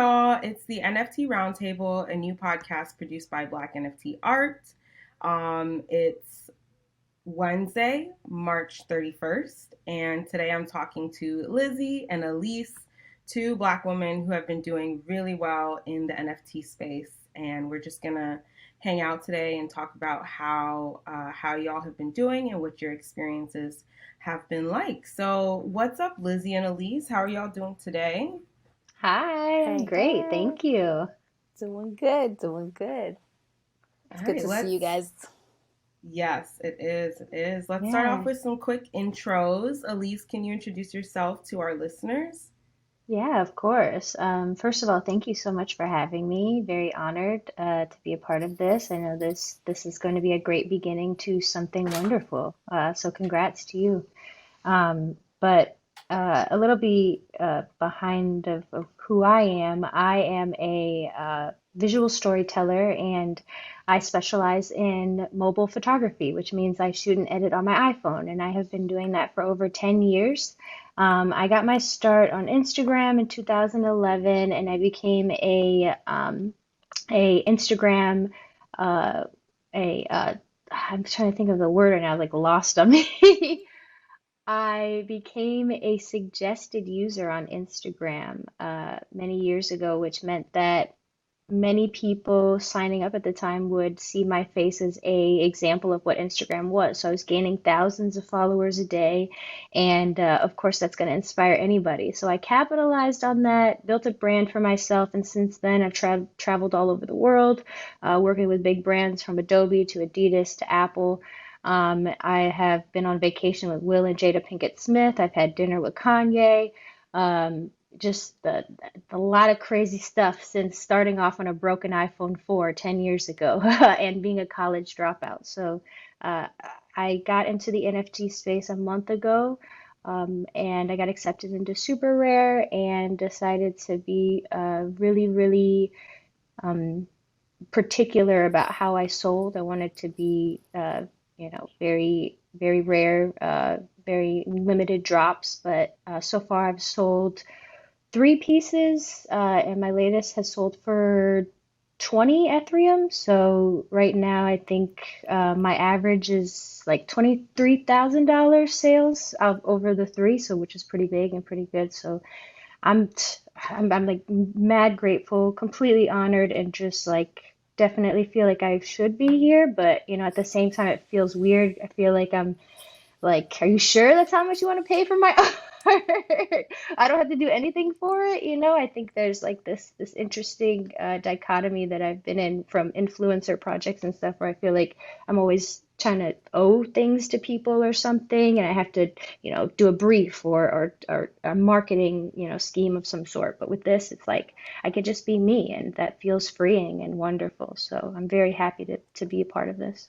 y'all. It's the NFT Roundtable, a new podcast produced by Black NFT Art. It's Wednesday, March 31st, and today I'm talking to Lizzy and Elise, two Black women who have been doing really well in the NFT space. And we're just gonna hang out today and talk about how y'all have been doing and what your experiences have been like. So, what's up, Lizzy and Elise? How are y'all doing today? Hi, I'm Hey, great. hey. Thank you. Doing good, doing good. All It's good right, to see you let's. guys. Yes, it is. It is. Let's start off Yeah. with some quick intros. Elise, can you introduce yourself to our listeners? Yeah, of course. First of all, thank you so much for having me. Very honored to be a part of this. I know this is going to be a great beginning to something wonderful. So congrats to you. But a little bit behind of who I am. I am a visual storyteller, and I specialize in mobile photography, which means I shoot and edit on my iPhone, and I have been doing that for over 10 years. I got my start on Instagram in 2011, and I became a Instagram uh, a I'm trying to think of the word right now, like lost on me. I became a suggested user on Instagram many years ago, which meant that many people signing up at the time would see my face as a example of what Instagram was. So I was gaining thousands of followers a day, and of course that's going to inspire anybody. So I capitalized on that, built a brand for myself, and since then I've traveled all over the world, working with big brands from Adobe to Adidas to Apple. I have been on vacation with Will and Jada Pinkett Smith. I've had dinner with Kanye. Um, just a lot of crazy stuff since starting off on a broken iPhone 4 10 years ago and being a college dropout. So uh, I got into the NFT space a month ago, and I got accepted into Super Rare and decided to be really, really um, particular about how I sold. I wanted to be, very, very rare, very limited drops. But so far, I've sold three pieces, and my latest has sold for 20 Ethereum. So right now, I think my average is like $23,000 sales out over the three, so which is pretty big and pretty good. So I'm I'm like mad grateful, completely honored, and just like definitely feel like I should be here. But at the same time, it feels weird. I feel like I'm like, are you sure that's how much you want to pay for my art? I don't have to do anything for it. I think there's like this interesting dichotomy that I've been in from influencer projects and stuff where I feel like I'm always trying to owe things to people or something, and I have to, do a brief or a marketing, scheme of some sort. But with this, it's like I could just be me, and that feels freeing and wonderful. So I'm very happy to be a part of this.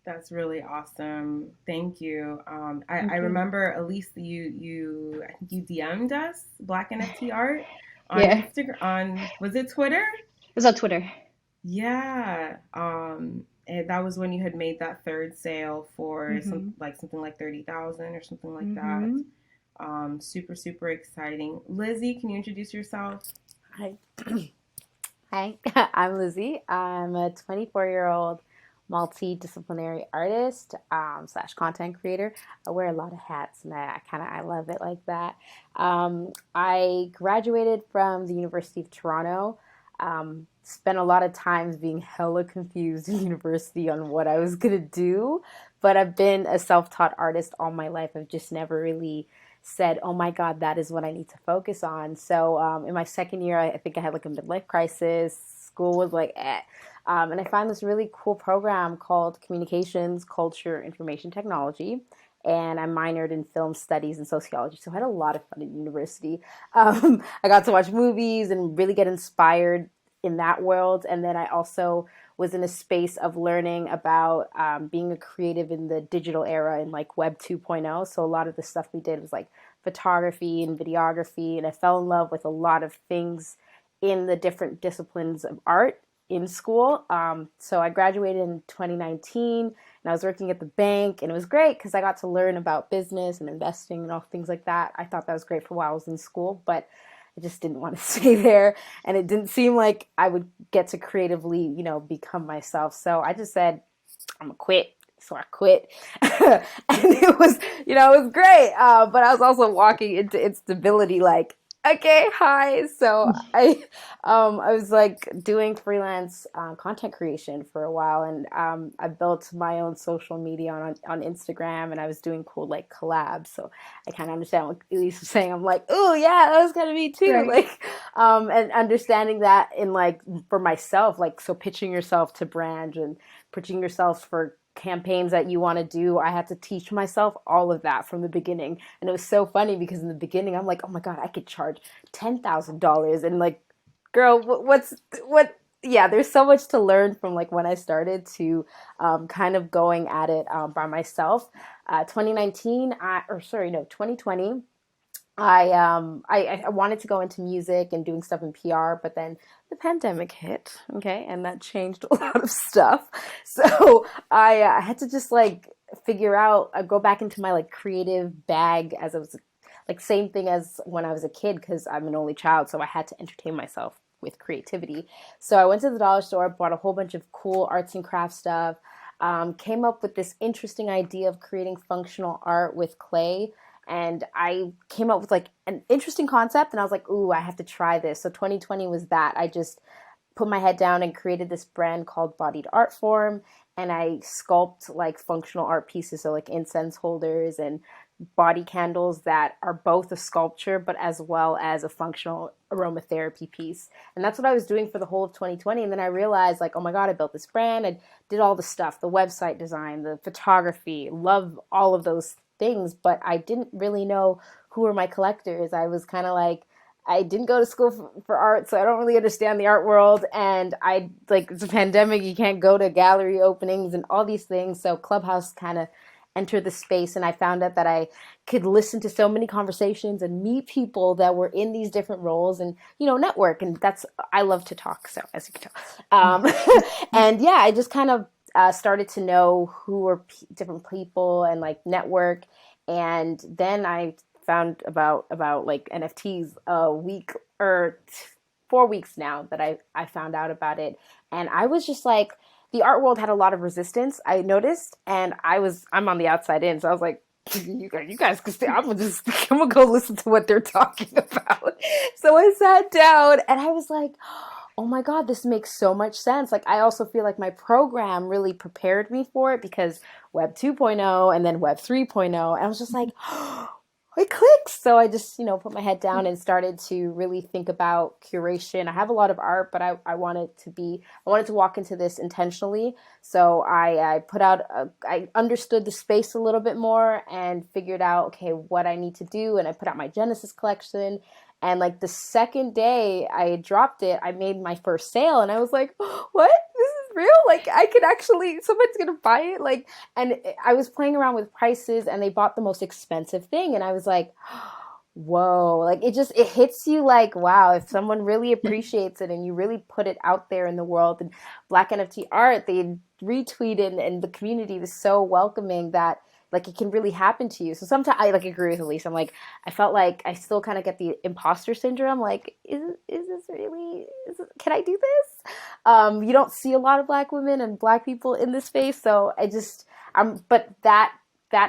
That's really awesome. Thank you. I Thank you. remember Elise, I think you DM'd us Black NFT Art on Yeah, it Instagram. On was it Twitter? was on Twitter. Yeah. And that was when you had made that third sale for Hmm. something like 30,000 or something like that. Hmm. Super super exciting. Lizzy, can you introduce yourself? Hi. Hi, I'm Lizzie. I'm a 24-year-old multidisciplinary artist slash content creator. I wear a lot of hats, and I love it like that. I graduated from the University of Toronto. Spent a lot of times being hella confused in university on what I was gonna do, but I've been a self-taught artist all my life. I've just never really said, "Oh my God, that is what I need to focus on." So in my second year, I think I had like a midlife crisis. School was like, eh. And I found this really cool program called Communications, Culture, Information Technology. And I minored in film studies and sociology. So I had a lot of fun in university. I got to watch movies and really get inspired in that world. And then I also was in a space of learning about being a creative in the digital era in like Web 2.0. So a lot of the stuff we did was like photography and videography. And I fell in love with a lot of things in the different disciplines of art in school. So I graduated in 2019 and I was working at the bank, and it was great because I got to learn about business and investing and all things like that. I thought that was great for while I was in school. But I just didn't want to stay there. And it didn't seem like I would get to creatively, become myself. So I just said, I'm gonna quit. So I quit. And it was great. But I was also walking into instability like, okay, hi. So I was like doing freelance content creation for a while, and I built my own social media on Instagram, and I was doing cool like collabs. So I kind of understand what Elise was saying. I'm like, oh yeah, that was kind of me too. Right. Like, and understanding that in like for myself, like so pitching yourself to brands and pitching yourself for campaigns that you want to do. I had to teach myself all of that from the beginning. And it was so funny because in the beginning, I'm like, oh my God, I could charge $10,000. And like, girl, what? Yeah, there's so much to learn from like when I started to kind of going at it by myself. 2019, 2020. I wanted to go into music and doing stuff in PR, but then the pandemic hit, okay, and that changed a lot of stuff. So I had to just like figure out, go back into my like creative bag as I was like same thing as when I was a kid because I'm an only child, so I had to entertain myself with creativity. So I went to the dollar store, bought a whole bunch of cool arts and crafts stuff. Came up with this interesting idea of creating functional art with clay, and I came up with like an interesting concept, and I was like, ooh, I have to try this. So 2020 was that. I just put my head down and created this brand called Bodied Art Form, and I sculpt like functional art pieces, so like incense holders and body candles that are both a sculpture but as well as a functional aromatherapy piece. And that's what I was doing for the whole of 2020. And then I realized like, oh my God, I built this brand. I did all the stuff, the website design, the photography, love all of those things, but I didn't really know who were my collectors. I was kind of like, I didn't go to school for art, so I don't really understand the art world. And I like it's a pandemic, you can't go to gallery openings and all these things. So Clubhouse kind of entered the space, and I found out that I could listen to so many conversations and meet people that were in these different roles and network. And that's I love to talk, so as you can tell. And yeah, I just kind of started to know who were different people and like network. And then I found about like NFTs a week or 4 weeks now that I found out about it. And I was just like, the art world had a lot of resistance, I noticed, and I'm on the outside in, so I was like, you guys can stay. I'm gonna go listen to what they're talking about. So I sat down and I was like, oh my God, this makes so much sense. Like I also feel like my program really prepared me for it because Web 2.0 and then Web 3.0, and I was just like, it clicks. So I just, put my head down and started to really think about curation. I have a lot of art, but I wanted to walk into this intentionally. So I put out, I understood the space a little bit more and figured out, okay, what I need to do. And I put out my Genesis collection. And like the second day I dropped it, I made my first sale, and I was like, what? This is real? Like I could actually, somebody's going to buy it. Like, and I was playing around with prices, and they bought the most expensive thing. And I was like, whoa, like it hits you like, wow, if someone really appreciates it and you really put it out there in the world. And Black NFT art, they retweeted, and the community was so welcoming that like it can really happen to you. So sometimes I like agree with Elise. I'm like, I felt like I still kind of get the imposter syndrome. Like, can I do this? You don't see a lot of Black women and Black people in this space. So but that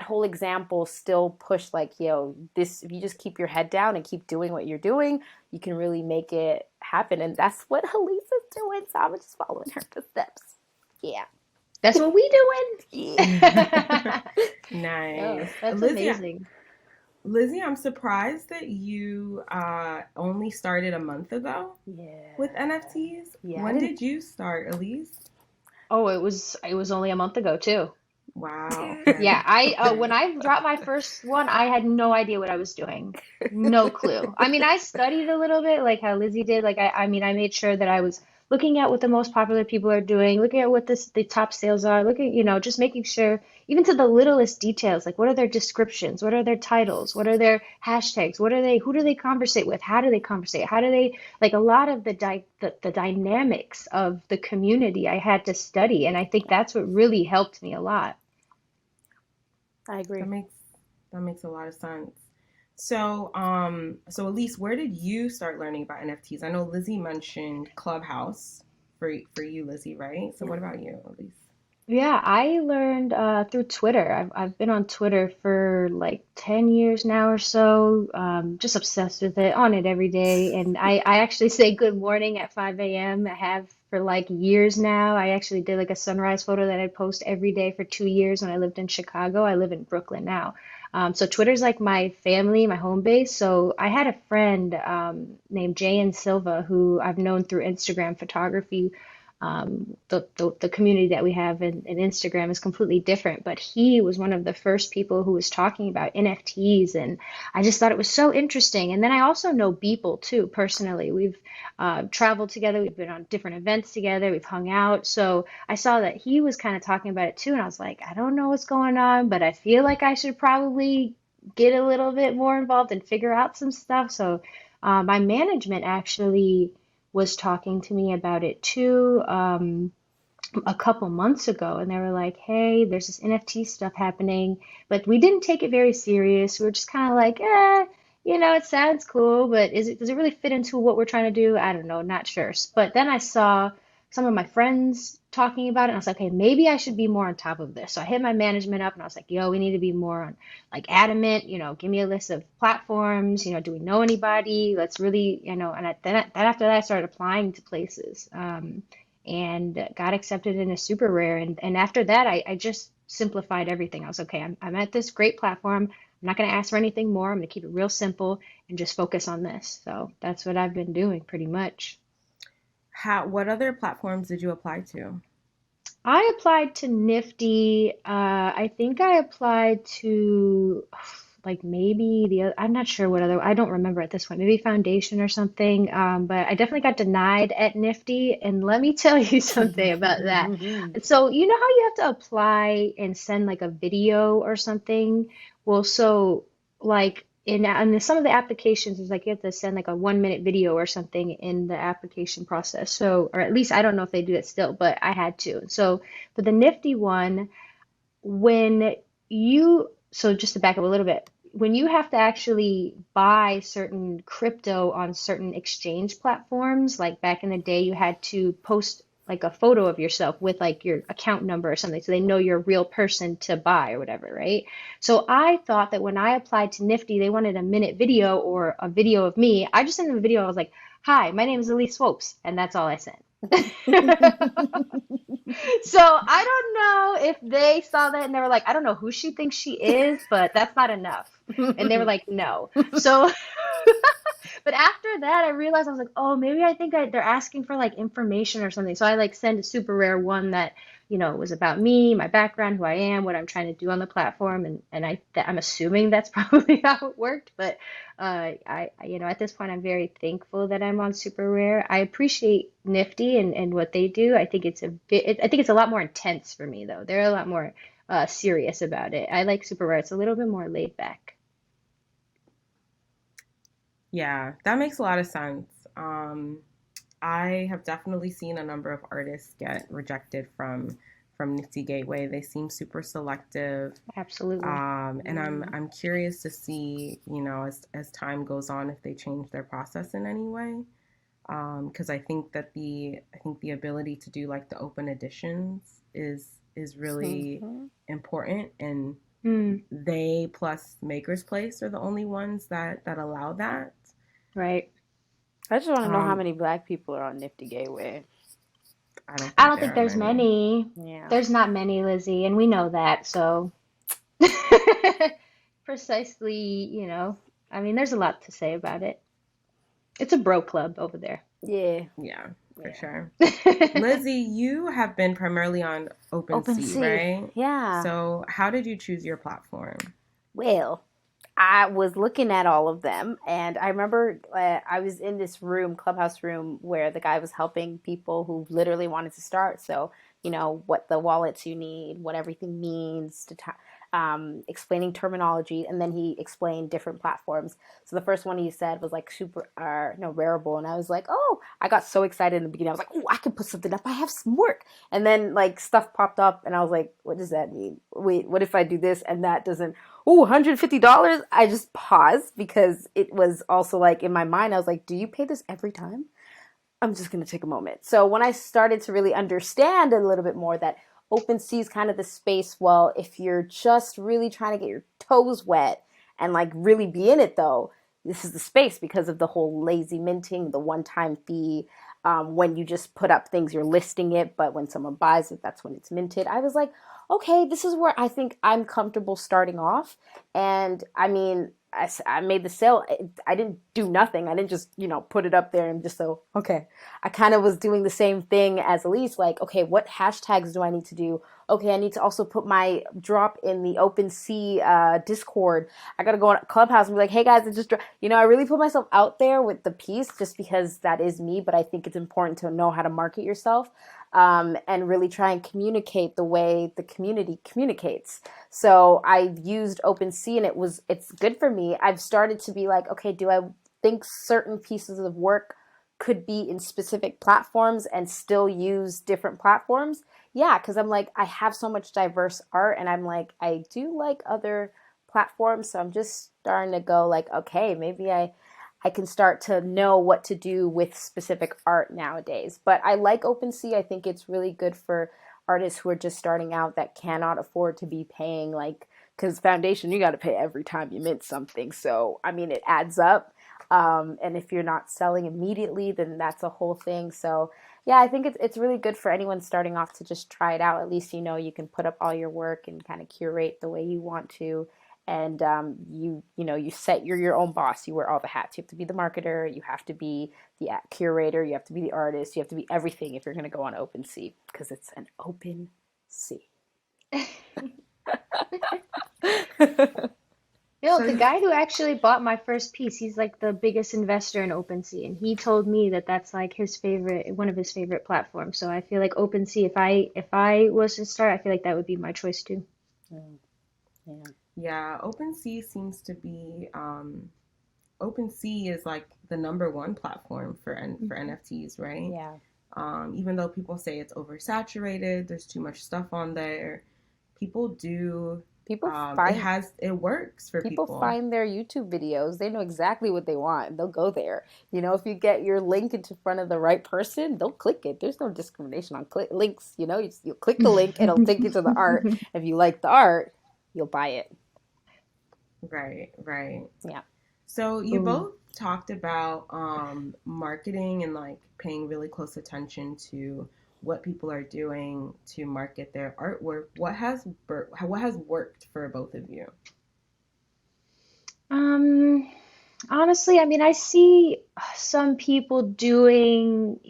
whole example still pushed like, this, if you just keep your head down and keep doing what you're doing, you can really make it happen. And that's what Elise is doing. So I'm just following her footsteps. Yeah. That's what we doing. Yeah. Nice. That's Lizzy, amazing. Lizzy, I'm surprised that you only started a month ago Yeah. with NFTs. Yeah. When did you start, Elise? Oh, it was only a month ago too. Wow. Yeah, Okay. I Okay. when I dropped my first one, I had no idea what I was doing. No clue. I mean, I studied a little bit, like how Lizzie did. Like I mean, I made sure that I was looking at what the most popular people are doing, looking at what the top sales are, looking, just making sure, even to the littlest details, like what are their descriptions, what are their titles, what are their hashtags, who do they conversate with, how do they conversate, how do they, like a lot of the dynamics of the community I had to study, and I think that's what really helped me a lot. I agree. That makes a lot of sense. So Elise, where did you start learning about NFTs? I know Lizzy mentioned Clubhouse for you, Lizzy, right? So Yeah. what about you, Elise? Yeah, I learned through Twitter. I've been on Twitter for like 10 years now or so. Just obsessed with it, on it every day. And I actually say good morning at 5 a.m. I have for like years now. I actually did like a sunrise photo that I'd post every day for 2 years when I lived in Chicago. I live in Brooklyn now. So Twitter's like my family, my home base. So I had a friend named Jayan Silva who I've known through Instagram photography. The community that we have in Instagram is completely different, but he was one of the first people who was talking about NFTs, and I just thought it was so interesting. And then I also know Beeple too, personally. We've traveled together, we've been on different events together, we've hung out. So I saw that he was kind of talking about it too, and I was like, I don't know what's going on, but I feel like I should probably get a little bit more involved and figure out some stuff. So my management actually was talking to me about it too a couple months ago, and they were like, "Hey, there's this NFT stuff happening," but we didn't take it very serious. We were just kind of like, it sounds cool, but does it really fit into what we're trying to do? I don't know, not sure. But then I saw some of my friends talking about it, and I was like, okay, maybe I should be more on top of this. So I hit my management up, and I was like, yo, we need to be more on like adamant, give me a list of platforms, do we know anybody? Let's really, and then after that, I started applying to places. And got accepted in a super rare. And after that, I just simplified everything. I was okay, I'm at this great platform. I'm not going to ask for anything more. I'm going to keep it real simple and just focus on this. So that's what I've been doing pretty much. What other platforms did you apply to? I applied to Nifty. I think I applied to like maybe I'm not sure what other, I don't remember at this point, maybe Foundation or something. But I definitely got denied at Nifty. And let me tell you something about that. So, you know how you have to apply and send like a video or something? Well, so like in some of the applications, it's like you have to send like a 1 minute video or something in the application process. So, or at least I don't know if they do it still, but I had to. So for the Nifty one, when so just to back up a little bit, when you have to actually buy certain crypto on certain exchange platforms, like back in the day, you had to post like a photo of yourself with like your account number or something so they know you're a real person to buy or whatever, right? So I thought that when I applied to Nifty, they wanted a minute video or a video of me. I just sent them a video. I was like, "Hi, my name is Elise Swopes," and that's all I sent. So I don't know if they saw that and they were like, I don't know who she thinks she is, but that's not enough. And they were like, no. So, but after that, I realized I was like, oh, maybe I think they're asking for like information or something. So I like send a super rare one that, was about me, my background, who I am, what I'm trying to do on the platform, and I'm assuming that's probably how it worked. But at this point, I'm very thankful that I'm on super rare. I appreciate Nifty and what they do. I think it's a bit, I think it's a lot more intense for me though. They're a lot more serious about it. I like super rare. It's a little bit more laid back. Yeah, that makes a lot of sense. I have definitely seen a number of artists get rejected from Nifty Gateway. They seem super selective. Absolutely. And I'm curious to see, as time goes on, if they change their process in any way. Because I think the ability to do like the open editions is really important, and Mm, they plus Maker's Place are the only ones that allow that. right. I just want to know how Um, many black people are on Nifty Gateway. I don't I think don't there think are there's many. many. Yeah. There's not many, Lizzie, and we know that. So precisely, I mean, there's a lot to say about it. It's a bro club over there. Yeah. Yeah, for Yeah. sure. Lizzy, you have been primarily on Open OpenSea, sea. right? Yeah. So how did you choose your platform? Well, I was looking at all of them, and I remember I was in this room, clubhouse room, where the guy was helping people who literally wanted to start. So, what the wallets you need, what everything means explaining terminology, and then he explained different platforms. So the first one he said was like super, no, Rarible, and I was like, oh, I got so excited in the beginning. I was like, oh, I can put something up. I have some work, and then like stuff popped up, and I was like, what does that mean? Wait, what if I do this and that doesn't? Oh, $150. I just paused because it was also like in my mind, I was like, do you pay this every time? I'm just going to take a moment. So when I started to really understand a little bit more that OpenSea is kind of the space, well, if you're just really trying to get your toes wet and like really be in it though, this is the space because of the whole lazy minting, the one-time fee. When you just put up things, you're listing it, but when someone buys it, that's when it's minted. I was like, okay, this is where I think I'm comfortable starting off. And I mean, I made the sale. I didn't do nothing. I didn't just, put it up there and just so, okay. I kind of was doing the same thing as Elise, like, okay, what hashtags do I need to do? Okay, I need to also put my drop in the OpenSea Discord. I got to go on Clubhouse and be like, hey guys, I just, I really put myself out there with the piece just because that is me, but I think it's important to know how to market yourself. And really try and communicate the way the community communicates. So I've used OpenSea and it's good for me. I've started to be like, okay, do I think certain pieces of work could be in specific platforms and still use different platforms? Yeah, because I'm like, I have so much diverse art and I'm like, I do like other platforms. So I'm just starting to go like, okay, maybe I can start to know what to do with specific art nowadays. But I like OpenSea. I think it's really good for artists who are just starting out that cannot afford to be paying like, because foundation, you got to pay every time you mint something. So, I mean, it adds up. And if you're not selling immediately, then that's a whole thing. So, yeah, I think it's really good for anyone starting off to just try it out. At least you can put up all your work and kind of curate the way you want to. And you're your own boss. You wear all the hats. You have to be the marketer. You have to be the curator. You have to be the artist. You have to be everything if you're going to go on OpenSea because it's an open sea. No, So the you, guy who actually bought my first piece, he's like the biggest investor in OpenSea, and he told me that that's like his favorite, one of his favorite platforms. So I feel like OpenSea, if I was to start, I feel like that would be my choice too. Mm, yeah. yeah, OpenSea seems to be OpenSea is like the number one platform for Mhm. NFTs, right? Yeah. Even though people say it's oversaturated, there's too much stuff on there. People do. People It find it works for people people. find their YouTube videos. They know exactly what they want and they'll go there. If you get your link into front of the right person, they'll click it. There's no discrimination on links. You'll click the link, it'll take you to the art. If you like the art, you'll buy it. Right, right. Yeah. So you Ooh. both talked about marketing and like paying really close attention to what people are doing to market their artwork. What has worked for both of you? Um, Honestly, I mean, I see some people doing,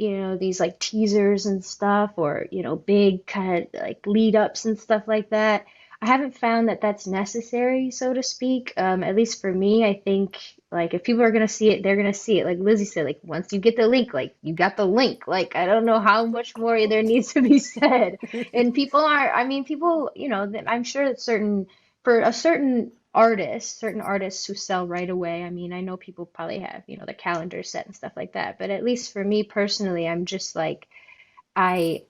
these like teasers and stuff, or, big kind of like lead ups and stuff like that. I haven't found that that's necessary, so to speak. At least for me, I think like if people are gonna see it, they're gonna see it. Like Lizzie said, like once you get the link, like you got the link. Like I don't know how much more there needs to be said. And people are, I mean, people, I'm sure that for a certain artists who sell right away. I mean, I know people probably have, the calendar set and stuff like that, but at least for me personally, I'm just like I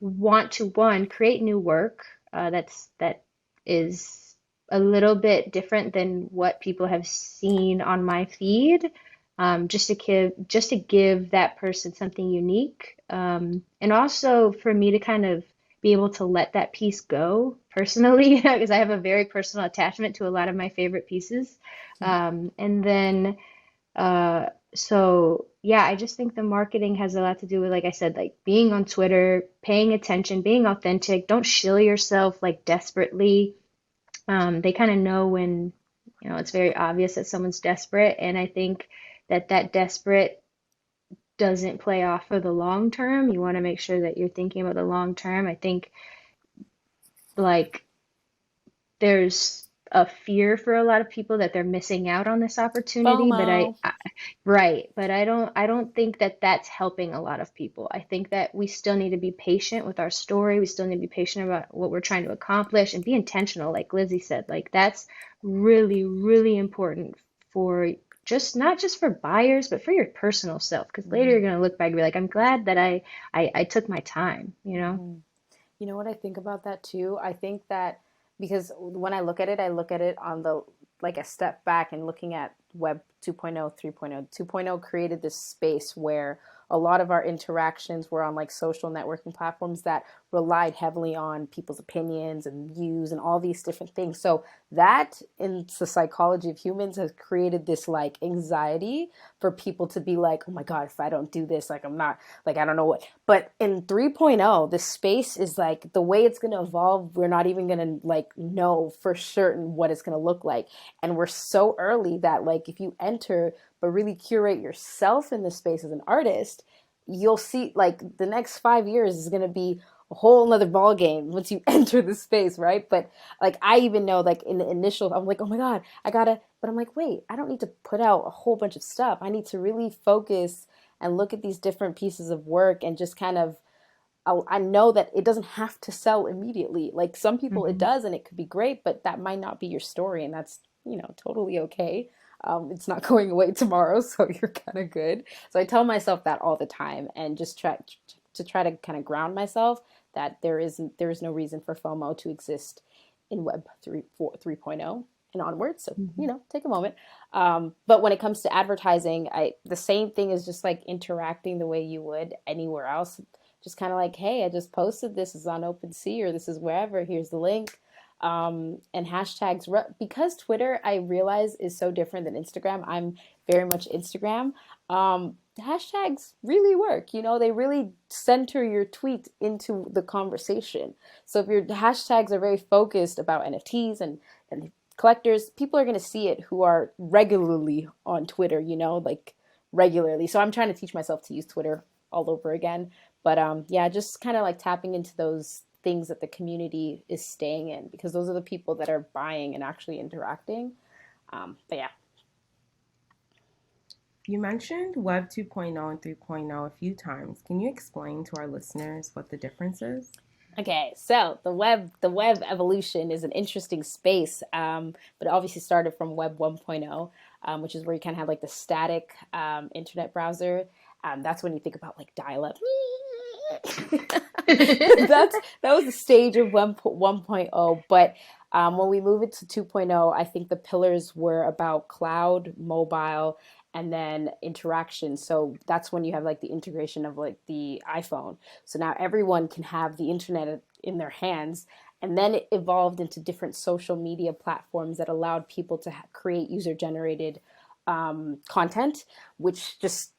want to one create new work that is a little bit different than what people have seen on my feed. Just to give that person something unique, and also for me to kind of be able to let that piece go personally because I have a very personal attachment to a lot of my favorite pieces. And then uh, so yeah, I just think the marketing has a lot to do with, like I said, like being on Twitter, paying attention, being authentic. Don't shill yourself like desperately. They kind of know when, it's very obvious that someone's desperate, and I think that desperate doesn't play off for the long term. You want to make sure that you're thinking about the long term. I think like there's a fear for a lot of people that they're missing out on this opportunity, but FOMO. right, but I don't think that that's helping a lot of people. I think that we still need to be patient with our story. We still need to be patient about what we're trying to accomplish and be intentional, like Lizzie said. Like that's really, really important for just not just for buyers, but for your personal self. Because later you're Mhm. gonna look back and be like, I'm glad that I took my time, you know? Mhm. You know what I think about that too? I think that because when I look at it on the like a step back and looking at Web 2.0, 3.0. 2.0 created this space where a lot of our interactions were on like social networking platforms that relied heavily on people's opinions and views and all these different things. So that in the psychology of humans has created this like anxiety for people to be like, oh my God, if I don't do this, like I'm not, like I don't know what. But in 3.0, the space is like the way it's going to evolve, we're not even going to like know for certain what it's going to look like. And we're so early that like if you enter but really curate yourself in the space as an artist, you'll see like the next 5 years is going to be a whole nother ball game once you enter the space, right? But like I even know like in the initial, I'm like, oh my God, I gotta, but I'm like, wait, I don't need to put out a whole bunch of stuff. I need to really focus and look at these different pieces of work and just kind of I know that it doesn't have to sell immediately. Like some people it Hmm. does and it could be great, but that might not be your story and that's, you know, totally okay. It's not going away tomorrow, so you're kind of good. So I tell myself that all the time and just try to kind of ground myself that there is no reason for FOMO to exist in Web 3.0 and onwards. So, you Hmm. know, take a moment. But when it comes to advertising, the same thing is just like interacting the way you would anywhere else, just kind of like, hey, I just posted this is on OpenSea or this is wherever. Here's the link. And hashtags, because Twitter, I realize, is so different than Instagram. I'm very much Instagram. Hashtags really work. You know, they really center your tweet into the conversation. So if your hashtags are very focused about NFTs and collectors, people are going to see it who are regularly on Twitter, you know, like regularly. So I'm trying to teach myself to use Twitter all over again. But yeah, just kind of like tapping into those things that the community is staying in because those are the people that are buying and actually interacting. But yeah. You mentioned Web 2.0 and 3.0 a few times. Can you explain to our listeners what the difference is? Okay, so the web evolution is an interesting space, but it obviously started from Web 1.0, which is where you kind of have like the static internet browser. That's when you think about like dial-up. That was the stage of 1.0, but when we move it to 2.0, I think the pillars were about cloud, mobile, and then interaction. So that's when you have like the integration of like the iPhone. So now everyone can have the internet in their hands. And then it evolved into different social media platforms that allowed people to create user generated content, which just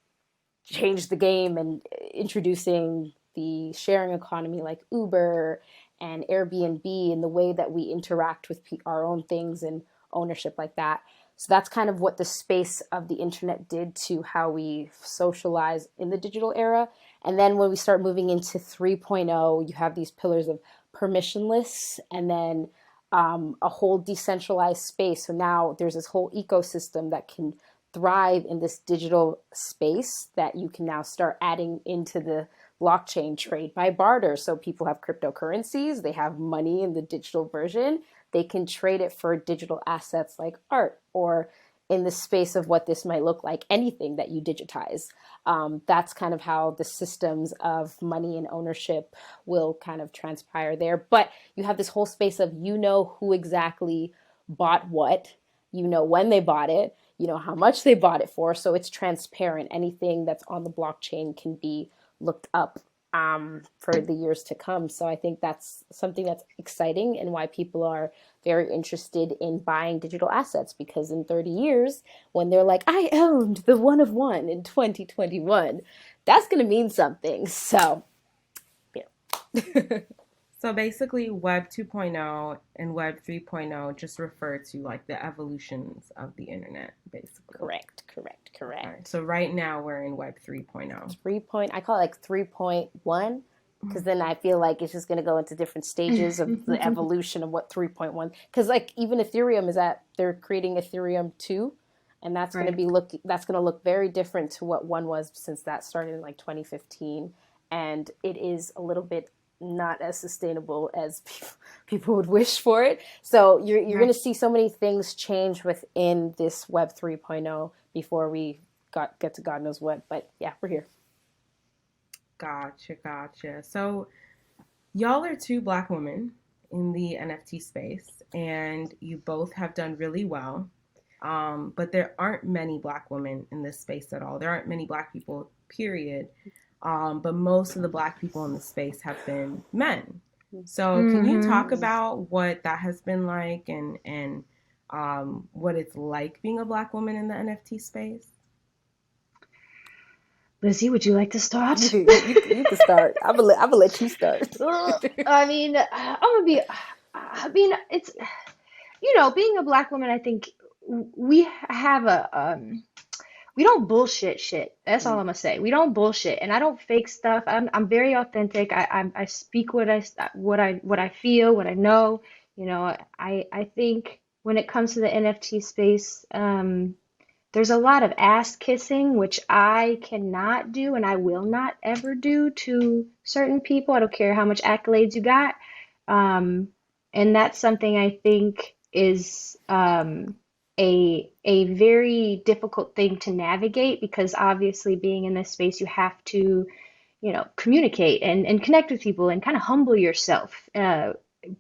changed the game and introducing the sharing economy like Uber and Airbnb and the way that we interact with our own things and ownership like that. So that's kind of what the space of the internet did to how we socialize in the digital era. And then when we start moving into 3.0, you have these pillars of permissionless and then a whole decentralized space. So now there's this whole ecosystem that can thrive in this digital space that you can now start adding into the blockchain trade by barter. So people have cryptocurrencies, they have money in the digital version, they can trade it for digital assets like art or in the space of what this might look like, anything that you digitize. That's kind of how the systems of money and ownership will kind of transpire there. But you have this whole space of you know who exactly bought what, you know when they bought it, you know how much they bought it for, so it's transparent. Anything that's on the blockchain can be looked up for the years to come. So I think that's something that's exciting and why people are very interested in buying digital assets because in 30 years, when they're like, I owned the one of one in 2021, that's going to mean something. So, yeah. So basically, Web 2.0 and Web 3.0 just refer to like the evolutions of the internet, basically. Correct. Okay. So right now we're in Web 3.0. 3 point, I call it like 3.1. because then I feel like it's just going to go into different stages of the evolution of what 3.1. Because like even Ethereum they're creating Ethereum 2, and that's going to be that's going to look very different to what one was, since that started in like 2015, and it is a little bit not as sustainable as people would wish for it. So you're going to see so many things change within this Web 3.0 before we get to God knows what. But yeah, we're here. Gotcha. So y'all are two Black women in the NFT space, and you both have done really well. But there aren't many Black women in this space at all. There aren't many Black people, period. But most of the Black people in the space have been men. So can you talk about what that has been like, and what it's like being a Black woman in the NFT space? Lizzy, would you like to start? You can start. I'm gonna let you start. I mean, it's, being a Black woman, I think we have we don't bullshit shit. That's all I'm gonna say. We don't bullshit, and I don't fake stuff. I'm very authentic. I speak what I feel, what I know. I think when it comes to the NFT space, there's a lot of ass kissing, which I cannot do, and I will not ever do to certain people. I don't care how much accolades you got. And that's something I think is a very difficult thing to navigate, because obviously being in this space, you have to, communicate and connect with people and kind of humble yourself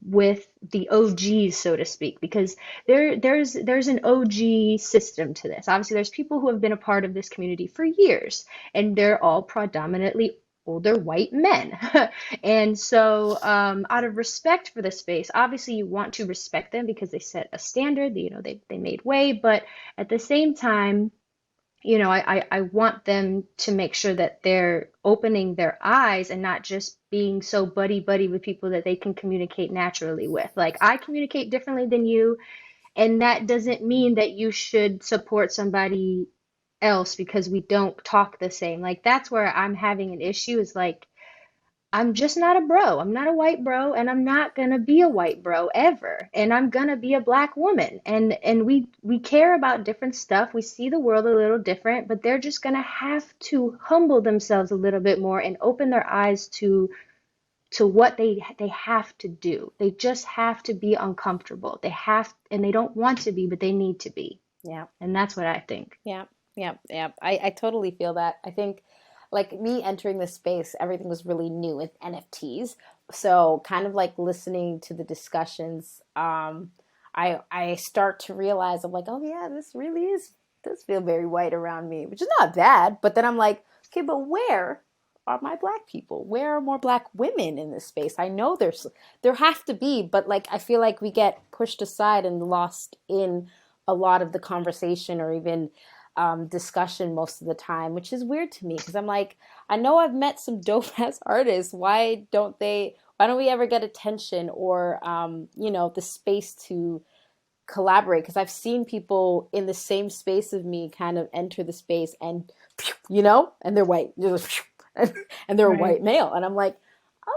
with the OGs, so to speak, because there's an OG system to this. Obviously, there's people who have been a part of this community for years, and they're all predominantly older white men. And so, out of respect for the space, obviously you want to respect them because they set a standard, they made way, but at the same time, I want them to make sure that they're opening their eyes and not just being so buddy with people that they can communicate naturally with. Like, I communicate differently than you, and that doesn't mean that you should support somebody else because we don't talk the same. Like, that's where I'm having an issue, is like, I'm just not a bro. I'm not a white bro, and I'm not gonna be a white bro ever. And I'm gonna be a Black woman. And we care about different stuff. We see the world a little different, but they're just gonna have to humble themselves a little bit more and open their eyes to what they have to do. They just have to be uncomfortable. And they don't want to be, but they need to be. Yeah. And that's what I think. Yeah. I totally feel that. I think, like, me entering this space, everything was really new with NFTs. So kind of like listening to the discussions, I start to realize, I'm like, oh yeah, does feel very white around me, which is not bad. But then I'm like, okay, but where are my Black people? Where are more Black women in this space? I know there have to be, but like, I feel like we get pushed aside and lost in a lot of the conversation, or even discussion most of the time, which is weird to me, because I'm like, I know I've met some dope ass artists. Why don't we ever get attention, or the space to collaborate? Because I've seen people in the same space of me kind of enter the space, and and they're white, and they're a white male, and I'm like,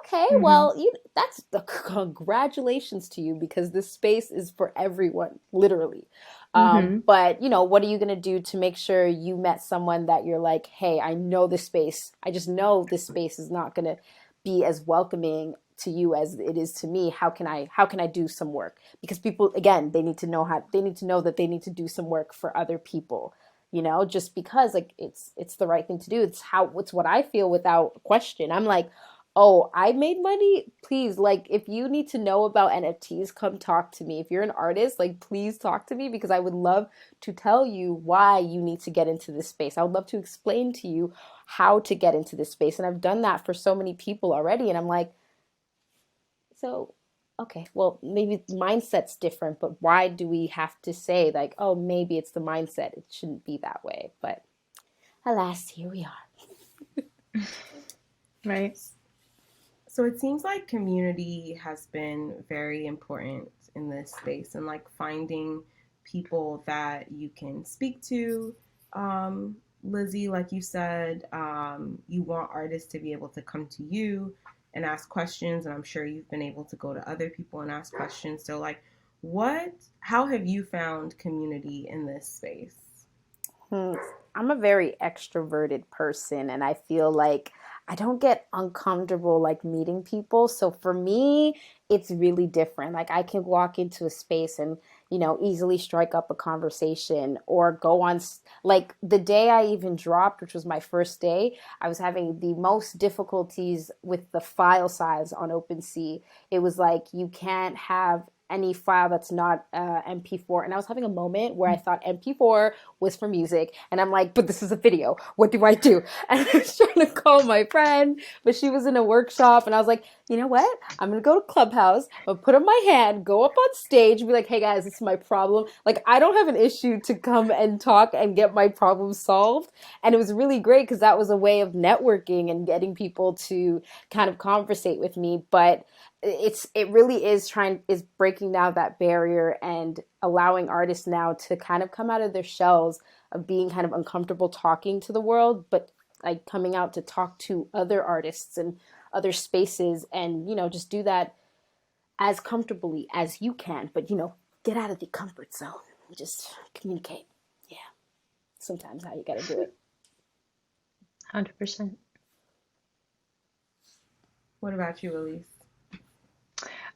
okay, well, that's the congratulations to you, because this space is for everyone, literally. But what are you going to do to make sure you met someone that you're like, hey, I know this space. I just know this space is not going to be as welcoming to you as it is to me. How can I do some work? Because people, again, they need to know that they need to do some work for other people. Just because, like, it's the right thing to do. It's what I feel, without question. I'm like, oh, I made money? Please, like, if you need to know about NFTs, come talk to me. If you're an artist, like, please talk to me, because I would love to tell you why you need to get into this space. I would love to explain to you how to get into this space. And I've done that for so many people already. And I'm like, so, okay, well, maybe mindset's different, but why do we have to say, like, oh, maybe it's the mindset, it shouldn't be that way? But alas, here we are. Right. So it seems like community has been very important in this space, and like finding people that you can speak to. Lizzy, like you said, you want artists to be able to come to you and ask questions, and I'm sure you've been able to go to other people and ask questions. So like, how have you found community in this space? Hmm. I'm a very extroverted person, and I feel like I don't get uncomfortable like meeting people. So for me, it's really different. Like I can walk into a space and, easily strike up a conversation or go on like the day I even dropped, which was my first day, I was having the most difficulties with the file size on OpenSea. It was like you can't have any file that's not MP4. And I was having a moment where I thought MP4 was for music. And I'm like, but this is a video. What do I do? And I was trying to call my friend, but she was in a workshop. And I was like, you know what? I'm going to go to Clubhouse. I'm going to put up my hand, go up on stage, and be like, hey guys, this is my problem. Like, I don't have an issue to come and talk and get my problem solved. And it was really great because that was a way of networking and getting people to kind of conversate with me. But it really is breaking down that barrier and allowing artists now to kind of come out of their shells of being kind of uncomfortable talking to the world, but like coming out to talk to other artists and other spaces, and just do that as comfortably as you can, but get out of the comfort zone and just communicate. Yeah, sometimes how you got to do it. 100%. What about you, Elise?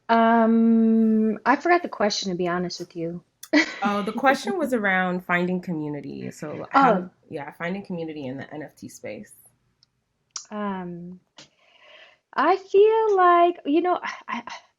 I forgot the question, to be honest with you. Oh, the question was around finding community. So Oh, finding community in the NFT space. um, I feel like,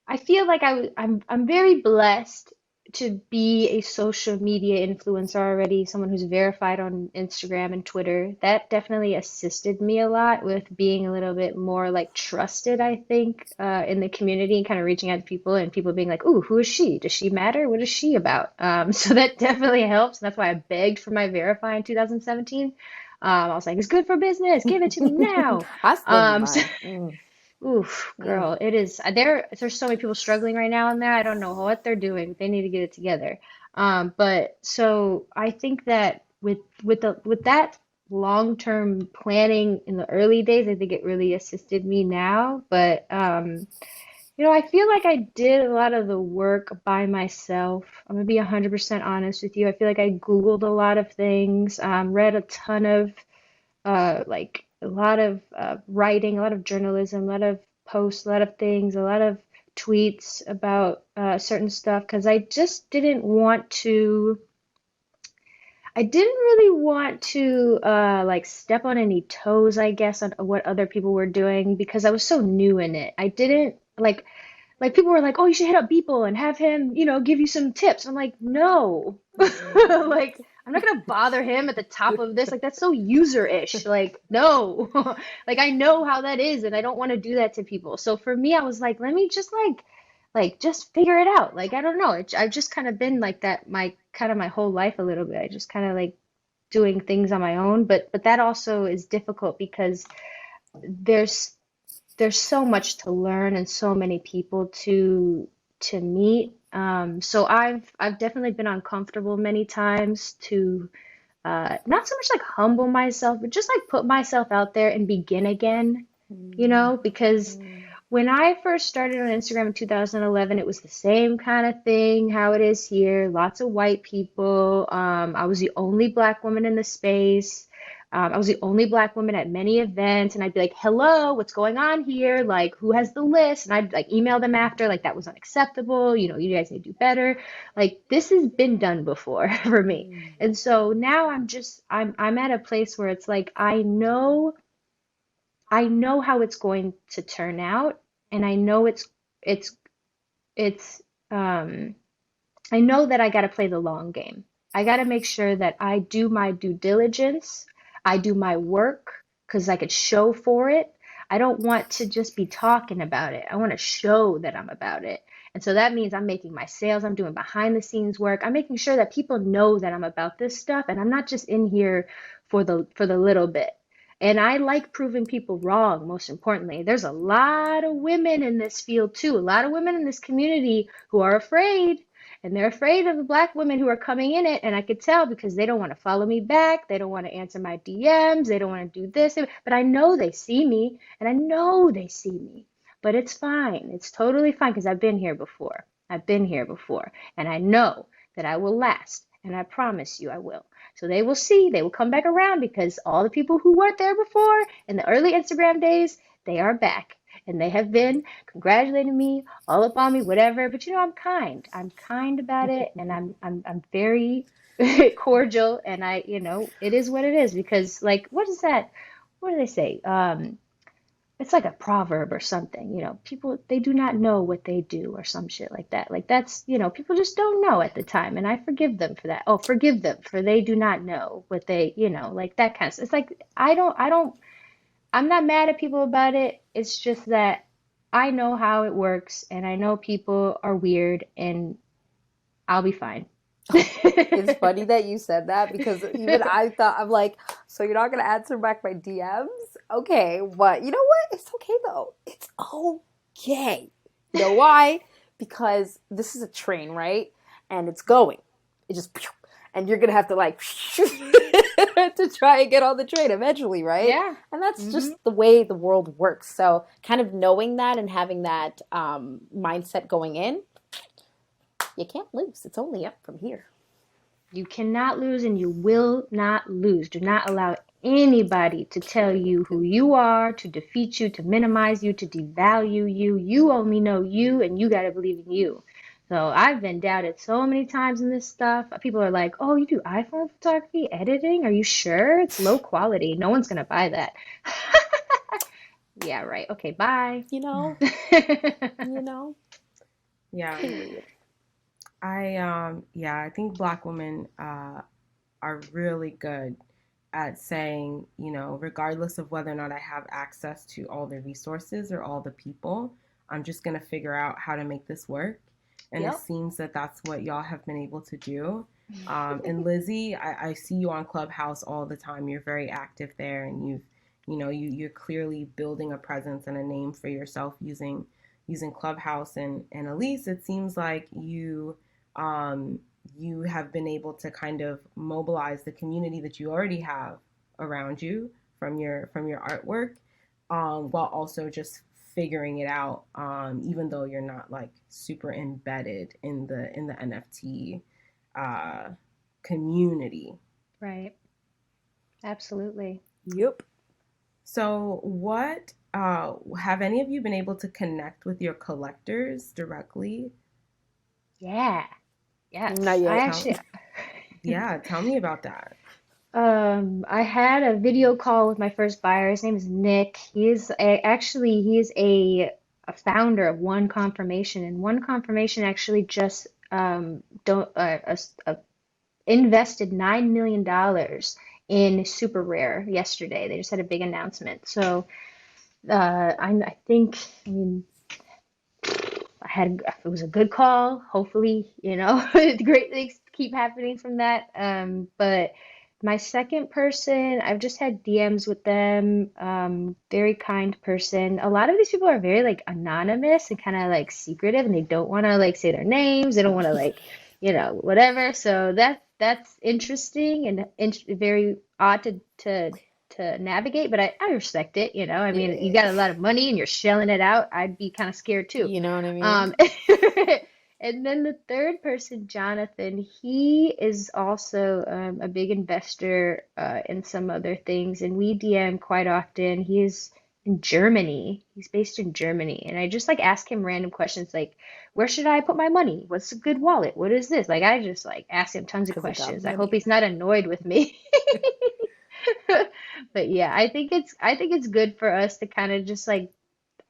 I feel like I'm very blessed to be a social media influencer already, someone who's verified on Instagram and Twitter. That definitely assisted me a lot with being a little bit more like trusted, I think, in the community and kind of reaching out to people and people being like, "Ooh, who is she? Does she matter? What is she about?" So that definitely helps. And that's why I begged for my verify in 2017. I was like, "It's good for business. Give it to me now." I still need So mine. Mm, Oof, mm. girl, it is there's so many people struggling right now in there. I don't know what they're doing. They need to get it together. But so I think that with that long-term planning in the early days, I think it really assisted me now. But I feel like I did a lot of the work by myself. I'm gonna be 100% honest with you. I feel like I Googled a lot of things, read a ton of like a lot of writing, a lot of journalism, a lot of posts, a lot of things, a lot of tweets about certain stuff because I didn't really want to like step on any toes, I guess, on what other people were doing because I was so new in it. I didn't like people were like, "Oh, you should hit up Beeple and have him, give you some tips." I'm like, "No." Like, I'm not gonna bother him at the top of this. Like, that's so user-ish. Like, no. Like, I know how that is, and I don't want to do that to people. So for me, I was like, let me just just figure it out. Like, I don't know. I've just kind of been like that my whole life a little bit. I just kind of like doing things on my own, but that also is difficult because there's there's so much to learn and so many people to meet. So I've definitely been uncomfortable many times to not so much like humble myself, but just like put myself out there and begin again, Mm, because mm, when I first started on Instagram in 2011, it was the same kind of thing, how it is here. Lots of white people. I was the only black woman in the space. I was the only black woman at many events, and I'd be like, "Hello, what's going on here? Like, who has the list?" And I'd like email them after, like that was unacceptable. You guys need to do better. Like this has been done before for me, mm, and so now I'm at a place where it's like I know how it's going to turn out, and I know it's it's I know that I got to play the long game. I got to make sure that I do my due diligence, I do my work because I could show for it. I don't want to just be talking about it. I want to show that I'm about it. And so that means I'm making my sales, I'm doing behind the scenes work. I'm making sure that people know that I'm about this stuff and I'm not just in here for the little bit. And I like proving people wrong, most importantly. There's a lot of women in this field too, a lot of women in this community who are afraid, and they're afraid of the black women who are coming in it. And I could tell because they don't want to follow me back. They don't want to answer my DMs. They don't want to do this. But I know they see me, and I know they see me. but it's fine. It's totally fine because I've been here before. I've been here before, and I know that I will last, and I promise you I will. So they will see, they will come back around because all the people who weren't there before in the early Instagram days, they are back. And they have been congratulating me, all up on me, whatever. But you know, I'm kind. I'm kind about it, and I'm very cordial, and it is what it is because like what is that? What do they say? It's like a proverb or something, people they do not know what they do or some shit like that. Like that's, people just don't know at the time, and I forgive them for that. Oh, forgive them for they do not know what they, like that kind of stuff. It's like I'm not mad at people about it. It's just that I know how it works and I know people are weird and I'll be fine. It's funny that you said that because even I thought, I'm like, so you're not going to answer back my DMs? Okay, but you know what? It's okay though. It's okay. You know why? Because this is a train, right? And it's going. It just, and you're going to have to like, to try and get on the train eventually, right? Yeah. And that's just the way the world works. So kind of knowing that and having that mindset going in, you can't lose. It's only up from here. You cannot lose and you will not lose. Do not allow anybody to tell you who you are, to defeat you, to minimize you, to devalue you. You only know you and you got to believe in you. So I've been doubted so many times in this stuff. People are like, oh, you do iPhone photography, editing? Are you sure? It's low quality. No one's going to buy that. Yeah, right. Okay, bye. You know? Yeah. Period. I think Black women are really good at saying, regardless of whether or not I have access to all the resources or all the people, I'm just going to figure out how to make this work. And Yep. It seems that that's what y'all have been able to do. And Lizzy, I see you on Clubhouse all the time. You're very active there, and you're clearly building a presence and a name for yourself using Clubhouse. And Elise, it seems like you have been able to kind of mobilize the community that you already have around you from your artwork, while also just figuring it out, even though you're not like super embedded in the NFT community. Right. Absolutely. Yep. So what have any of you been able to connect with your collectors directly? Yeah. Yes. Not yet. I actually Yeah, tell me about that. I had a video call with my first buyer. His name is Nick. He is a founder of One Confirmation, and One Confirmation actually just don't invested $9 million in Super Rare yesterday. They just had a big announcement. So I think, I mean, it was a good call. Hopefully, great things keep happening from that. But my second person, I've just had DMs with them. Very kind person. A lot of these people are very like anonymous and kind of like secretive, and they don't want to like say their names. They don't want to like, whatever. So that's interesting and very odd to navigate, but I respect it, I mean, you got a lot of money and you're shelling it out. I'd be kind of scared too. You know what I mean? And then the third person, Jonathan, he is also a big investor in some other things, and we DM quite often. He is in Germany. He's based in Germany, and I just like ask him random questions like, where should I put my money? What's a good wallet? What is this? Like I just like ask him tons of 'Cause I got questions. I money. hope he's not annoyed with me. But yeah, I think it's good for us to kind of just like,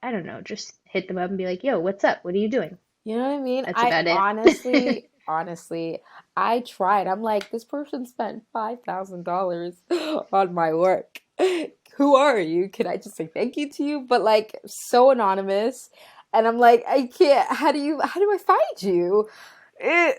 I don't know, just hit them up and be like, yo, what's up? What are you doing? You know what I mean? That's I about it. honestly, I tried. I'm like, this person spent $5,000 on my work. Who are you? Can I just say thank you to you? But like, so anonymous. And I'm like, I can't. How do I find you?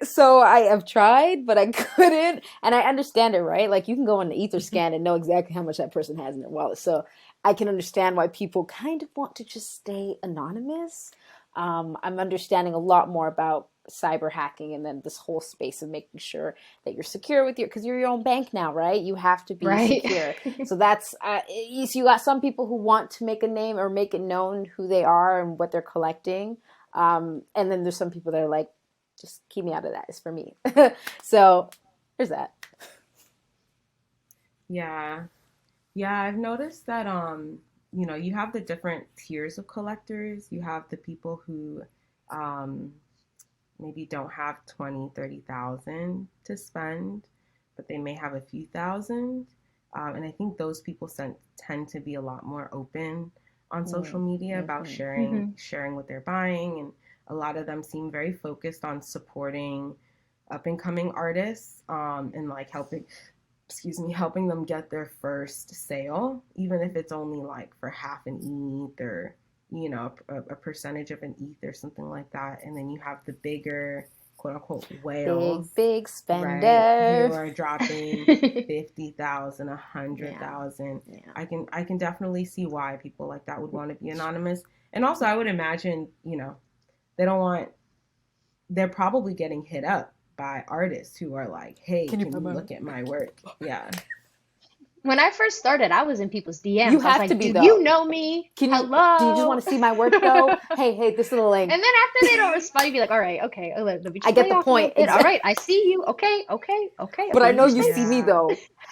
So I have tried, but I couldn't. And I understand it, right? Like you can go on the Etherscan and know exactly how much that person has in their wallet. So I can understand why people kind of want to just stay anonymous. I'm understanding a lot more about cyber hacking, and then this whole space of making sure that you're secure with because you're your own bank now, right? You have to be Right. secure. So that's so you got some people who want to make a name or make it known who they are and what they're collecting, and then there's some people that are like, just keep me out of that, it's for me. So there's that. Yeah. Yeah, I've noticed that you have the different tiers of collectors. You have the people who um maybe don't have 20, 30,000 to spend, but they may have a few thousand. And I think those people tend to be a lot more open on social media about Mm-hmm. sharing what they're buying, and a lot of them seem very focused on supporting up and coming artists, and like helping them get their first sale, even if it's only like for half an ETH or a percentage of an ETH or something like that. And then you have the bigger quote unquote whales, Big right, who spender. are dropping 50,000, 100,000. Yeah. I can definitely see why people like that would want to be anonymous. And also I would imagine, they don't want they're probably getting hit up by artists who are like, hey, can you look at my work? Yeah. When I first started, I was in people's DMs. You I was have like, to be, do though. you know me? Do you just Hello? want to see my work though? Hey, this is the link. And then after they don't respond, you'd be like, all right, okay, let me just I get play the off a little point. bit. All right, I see you. Okay. But I know you you stay. see me Yeah. though.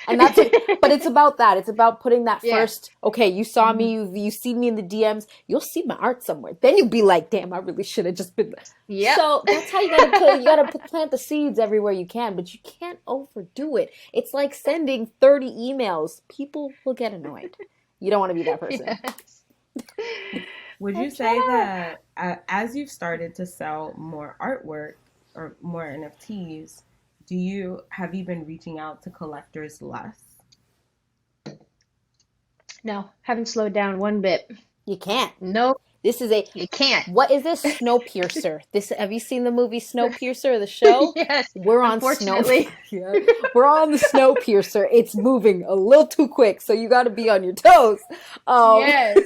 And that's it. But it's about that. It's about putting that Yeah. first, okay, you saw me, you see me in the DMs, you'll see my art somewhere. Then you'll be like, damn, I really should have just been. Yep. So that's how you gotta plant the seeds everywhere you can, but you can't overdo it. It's like sending 30 emails. People will get annoyed. You don't want to be that person. Yes. Would you say that as you've started to sell more artwork or more NFTs, have you been reaching out to collectors less? No, haven't slowed down one bit. You can't. Nope, This is you can't. what is this? Snowpiercer. Have you seen the movie Snowpiercer, the show? Yes. We're on Unfortunately. Yeah. We're on the Snowpiercer. It's moving a little too quick, so you got to be on your toes. Yes.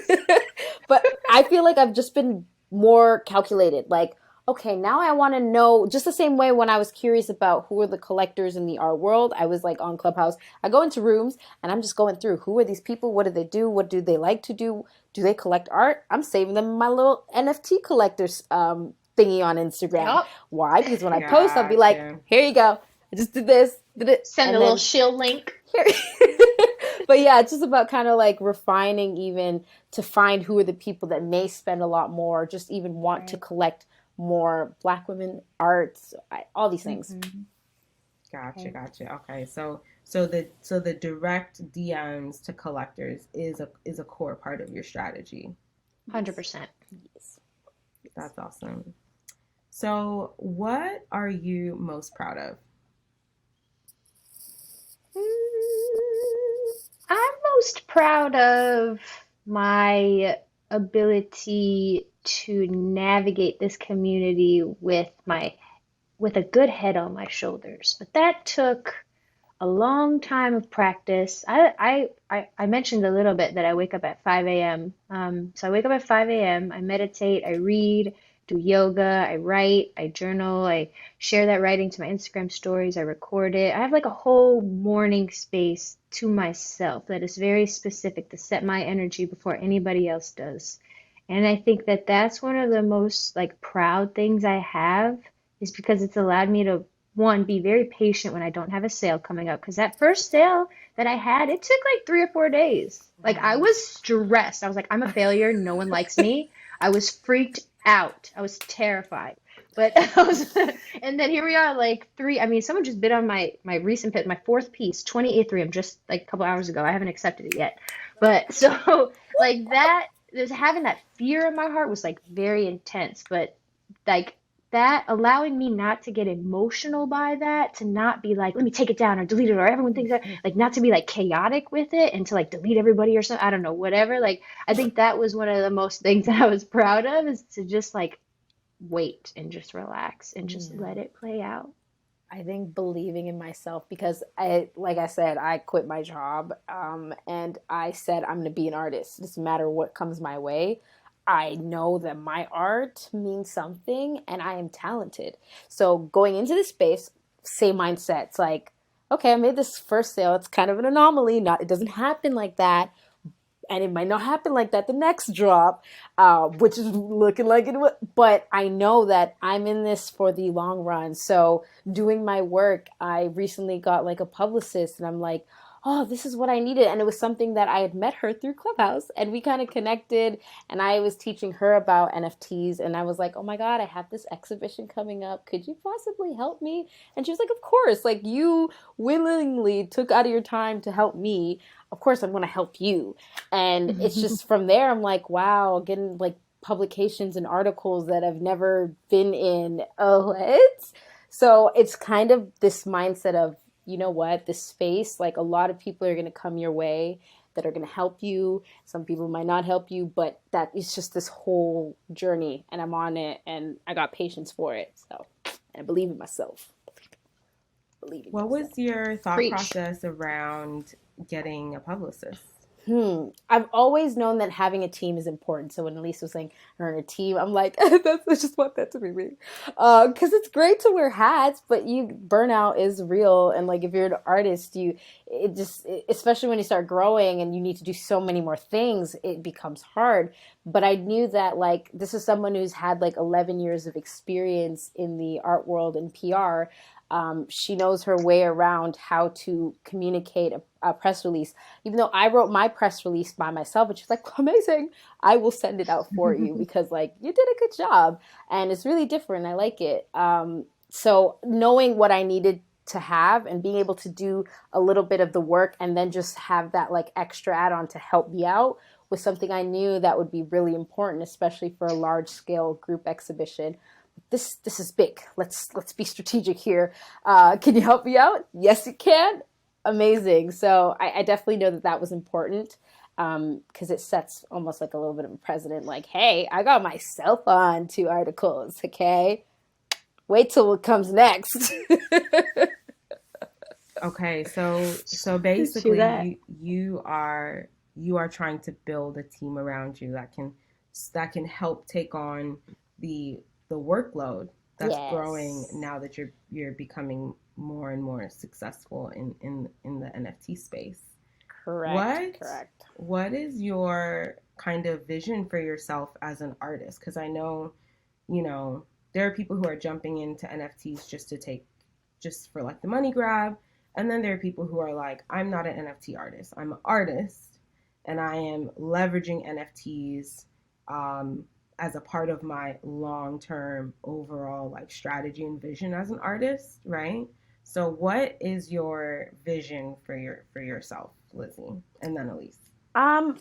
But I feel like I've just been more calculated. Like, okay, now I want to know, just the same way when I was curious about who are the collectors in the art world, I was like on Clubhouse. I go into rooms and I'm just going through, who are these people? What do they do? What do they like to do? Do they collect art? I'm saving them in my little NFT collectors thingy on Instagram. Yep. Why? Because when I post, I'll be like, Gotcha. here you go. I just did this. Did it. Send and a then, little shill link. here. But yeah, it's just about kind of like refining even to find who are the people that may spend a lot more, just even want to collect more Black women arts, all these things. Gotcha. Okay, so the direct DMs to collectors is a core part of your strategy. 100%. Yes. That's awesome. So, what are you most proud of? I'm most proud of my ability to navigate this community with a good head on my shoulders. But that took a long time of practice. I mentioned a little bit that I wake up at 5 a.m. So I wake up at 5 a.m., I meditate, I read, do yoga, I write, I journal, I share that writing to my Instagram stories, I record it. I have like a whole morning space to myself that is very specific to set my energy before anybody else does. And I think that that's one of the most like proud things I have is because it's allowed me to one, be very patient when I don't have a sale coming up. Because that first sale that I had, it took like 3 or 4 days. Like I was stressed. I was like, I'm a failure. No one likes me. I was freaked out. I was terrified. But and then here we are, like someone just bid on my recent pit, my fourth piece, 28.3. Just like a couple hours ago. I haven't accepted it yet. But so like that, there's having that fear in my heart was like very intense. But like that allowing me not to get emotional by that, to not be like, let me take it down or delete it, or everyone thinks that, like not to be like chaotic with it and to like delete everybody or something, I don't know, whatever. Like I think that was one of the most things that I was proud of, is to just like wait and just relax and just let it play out. I think believing in myself, because like I said, I quit my job and I said I'm going to be an artist. It doesn't matter what comes my way. I know that my art means something and I am talented. So going into this space, same mindset. It's like, okay, I made this first sale. It's kind of an anomaly. Not, it doesn't happen like that, and it might not happen like that the next drop, which is looking like it would. But I know that I'm in this for the long run. So doing my work, I recently got like a publicist, and I'm like, oh, this is what I needed. And it was something that I had met her through Clubhouse, and we kind of connected. And I was teaching her about NFTs, and I was like, oh my God, I have this exhibition coming up. Could you possibly help me? And she was like, of course. Like, you willingly took out of your time to help me. Of course, I'm going to help you. And it's just from there, I'm like, wow, getting like publications and articles that I've never been in. Oh, what? So it's kind of this mindset of, you know what, this space, like a lot of people are going to come your way that are going to help you. Some people might not help you, but that is just this whole journey, and I'm on it, and I got patience for it. So, and I believe in myself. Believe in What myself. was your thought Preach. process around getting a publicist? I've always known that having a team is important. So when Elise was saying her and her team, I'm like, I just want that to be me. Because it's great to wear hats, but burnout is real. And like if you're an artist, especially when you start growing and you need to do so many more things, it becomes hard. But I knew that like this is someone who's had like 11 years of experience in the art world and PR. She knows her way around how to communicate a press release. Even though I wrote my press release by myself, and she's like, amazing, I will send it out for you because like you did a good job, and it's really different. I like it. So knowing what I needed to have and being able to do a little bit of the work and then just have that like extra add-on to help me out was something I knew that would be really important, especially for a large scale group exhibition. This is big. Let's be strategic here. Can you help me out? Yes, you can. Amazing. So I definitely know that was important because it sets almost like a little bit of a precedent. Like, hey, I got myself on 2 articles. Okay, wait till what comes next. Okay, so basically you are trying to build a team around you that can help take on the workload that's growing now that you're becoming more and more successful in the NFT space. Correct. What is your kind of vision for yourself as an artist? Because I know, there are people who are jumping into NFTs just for like the money grab. And then there are people who are like, I'm not an NFT artist. I'm an artist, and I am leveraging NFTs as a part of my long-term overall like strategy and vision as an artist, right? So what is your vision for yourself, Lizzy, and then Elise?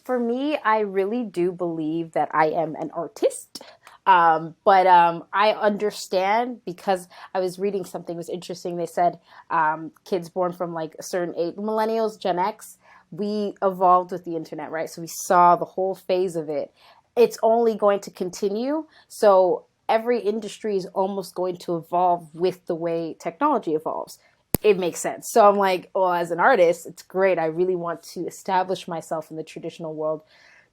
For me, I really do believe that I am an artist. But I understand because I was reading something that was interesting. They said kids born from like a certain age, millennials, Gen X, we evolved with the internet, right? So we saw the whole phase of it. It's only going to continue. So every industry is almost going to evolve with the way technology evolves. It makes sense. So I'm like, well, as an artist, it's great. I really want to establish myself in the traditional world.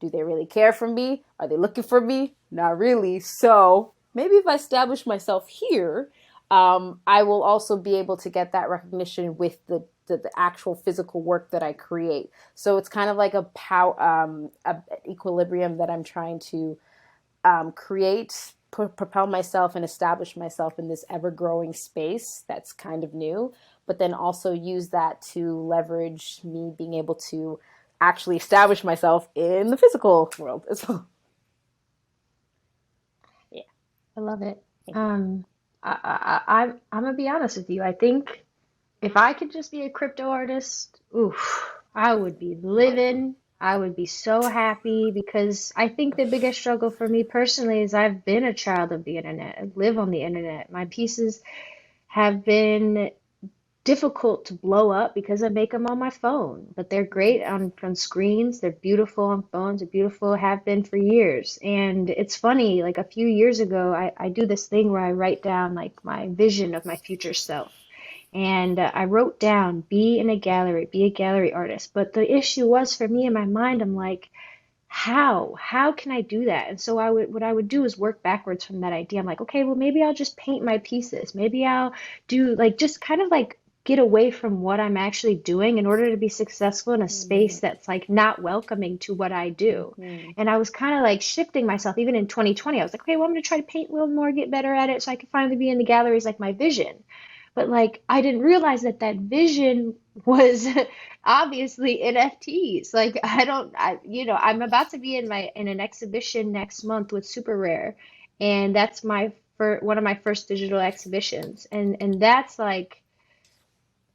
Do they really care for me? Are they looking for me? Not really. So maybe if I establish myself here, I will also be able to get that recognition with the actual physical work that I create. So it's kind of like a equilibrium that I'm trying to create, propel myself and establish myself in this ever-growing space that's kind of new, but then also use that to leverage me being able to actually establish myself in the physical world as well. Yeah, I love it. I'm gonna be honest with you. I think if I could just be a crypto artist, oof, I would be living. I would be so happy because I think the biggest struggle for me personally is I've been a child of the internet. I live on the internet. My pieces have been difficult to blow up because I make them on my phone, but they're great on screens. They're beautiful on phones. They're beautiful, have been for years. And it's funny, like a few years ago, I do this thing where I write down like my vision of my future self. And I wrote down, be a gallery artist. But the issue was for me in my mind, I'm like, how can I do that? And so what I would do is work backwards from that idea. I'm like, okay, well, maybe I'll just paint my pieces. Maybe I'll do like just kind of like get away from what I'm actually doing in order to be successful in a space that's like not welcoming to what I do. Mm-hmm. And I was kind of like shifting myself even in 2020. I was like, okay, well, I'm going to try to paint a little more, get better at it so I can finally be in the galleries like my vision. But like I didn't realize that that vision was obviously NFTs. Like I'm about to be in an exhibition next month with Super Rare, and that's one of my first digital exhibitions, and that's like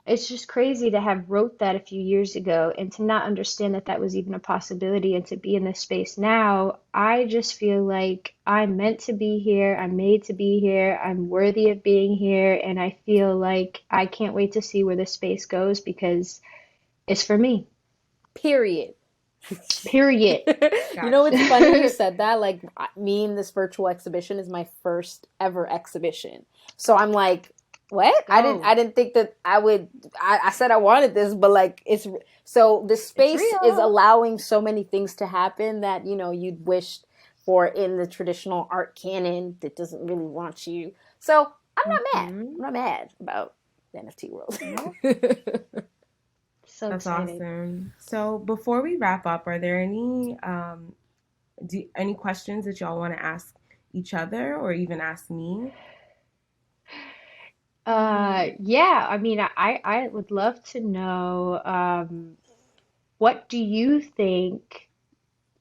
it's just crazy to have wrote that a few years ago and to not understand that that was even a possibility and to be in this space now. I just feel like I'm meant to be here. I'm made to be here. I'm worthy of being here. And I feel like I can't wait to see where this space goes because it's for me. Period. Period. You know, it's funny you Gotcha. said that. Like, me in this virtual exhibition is my first ever exhibition. So I'm like, what? Go. I didn't think that I would. I said I wanted this, but like, so the It's space is real. allowing so many things to happen that you'd wished for in the traditional art canon that doesn't really want you. So I'm not mad. Hmm. I'm not mad about the NFT world. No, so That's excited. awesome. So before we wrap up, are there any questions that y'all want to ask each other or even ask me? Yeah, I mean, I would love to know, what do you think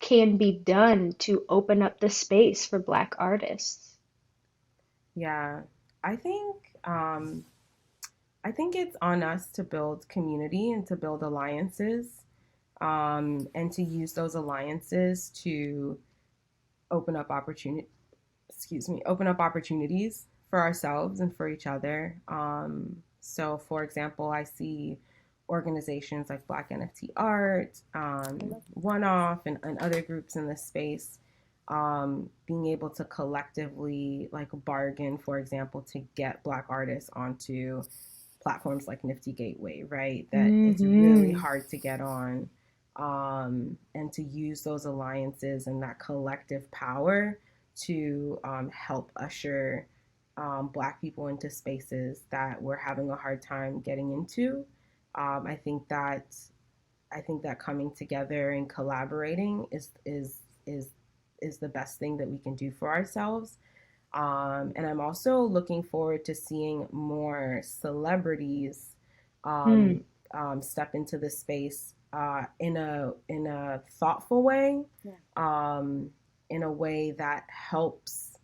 can be done to open up the space for Black artists? Yeah, I think um, I think it's on us to build community and to build alliances, and to use those alliances to open up opportunity. Excuse me, open up opportunities for ourselves and for each other. So, for example, I see organizations like Black NFT Art, One Off, and other groups in this space being able to collectively like bargain, for example, to get Black artists onto platforms like Nifty Gateway, right? That it's really Mm-hmm. hard to get on, and to use those alliances and that collective power to help usher Black people into spaces that we're having a hard time getting into. Um, I think that I think that coming together and collaborating is is the best thing that we can do for ourselves. And I'm also looking forward to seeing more celebrities Hmm. um, step into the space in a thoughtful way, Yeah. um, in a way that helps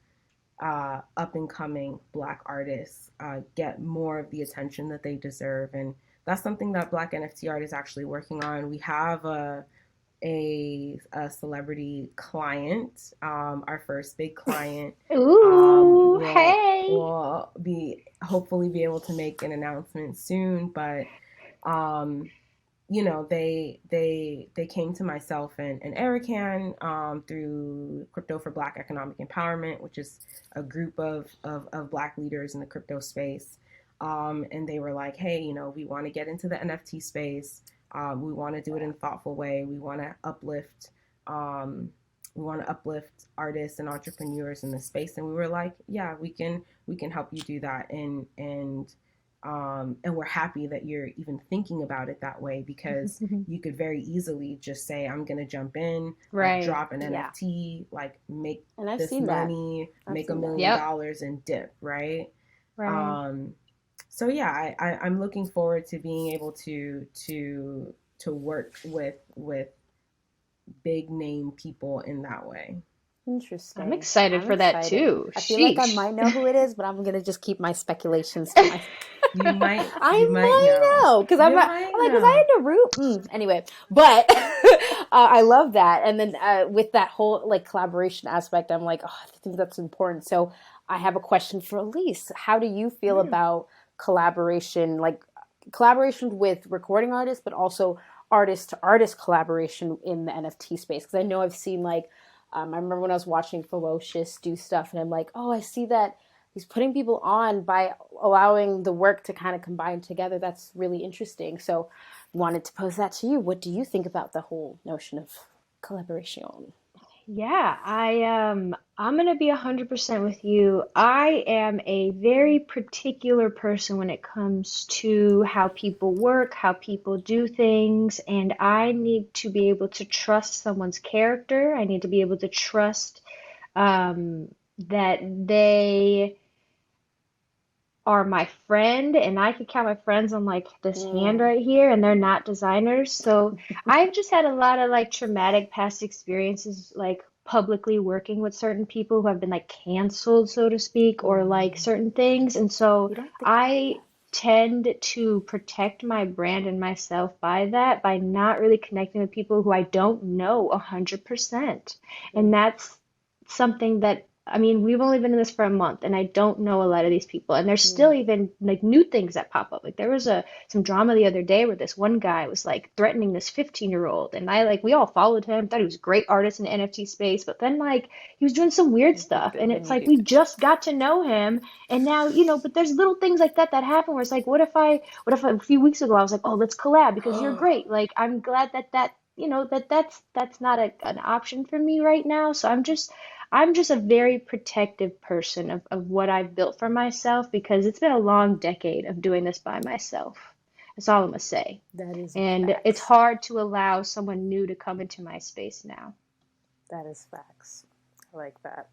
up and coming Black artists get more of the attention that they deserve. And that's something that Black NFT Art is actually working on. We have a celebrity client. Our first big client Ooh, will hey. be hopefully be able to make an announcement soon. But um, they came to myself and Erican through Crypto for Black Economic Empowerment, which is a group of Black leaders in the crypto space. And they were like, hey, we want to get into the NFT space. We want to do it in a thoughtful way. Um, we want to uplift artists and entrepreneurs in the space. And we were like, yeah, we can help you do that. And we're happy that you're even thinking about it that way, because you could very easily just say, I'm going to jump in, like Right. drop an Yeah. NFT, like make And I've this seen that. money, I've make a seen that. million Yep. dollars and dip, right? Right. Um, so yeah, I'm looking forward to being able to work with big name people in that way. I'm Interesting. excited I'm for that excited. too. I feel like I Sheesh. might know who it is, but I'm gonna just keep my speculations to myself. You I might might know. know because You I'm might like, was know. I into Root? Anyway, but I love that. And then with that whole like collaboration aspect, I'm like, oh, I think that's important. So I have a question for Elise. How do you feel Hmm. about collaboration, like collaboration with recording artists, but also artist to artist collaboration in the NFT space? Because I know I've seen like, I remember when I was watching Ferocious do stuff, and I'm like, oh, I see that he's putting people on by allowing the work to kind of combine together. That's really interesting. So wanted to pose that to you. What do you think about the whole notion of collaboration? Yeah, I'm gonna be 100% with you. I am a very particular person when it comes to how people work, how people do things, and I need to be able to trust someone's character. I need to be able to trust um, that they are my friend, and I could count my friends on like this hand Mm, right here, and they're not designers. So I've just had a lot of like traumatic past experiences, like publicly working with certain people who have been like canceled, so to speak, or like mm. certain things. And so You don't think about I tend to protect my brand and myself by that, by not really connecting with people who I don't know 100%. that. And that's something that I mean, we've only been in this for a month, and I don't know a lot of these people. And there's still Mm, even like new things that pop up. Like there was some drama the other day where this one guy was like threatening this 15-year-old, and I like we all followed him, thought he was a great artist in the NFT space, but then like he was doing some weird stuff, and then it's you like do we that. just got to know him, and now but there's little things like that that happen where it's like, what if a few weeks ago I was like, oh, let's collab because you're great. Like I'm glad that's not an option for me right now. So I'm just a very protective person of what I've built for myself because it's been a long decade of doing this by myself. That's all I'm gonna say. That is And it's facts. hard to allow someone new to come into my space now. That is facts. I like that.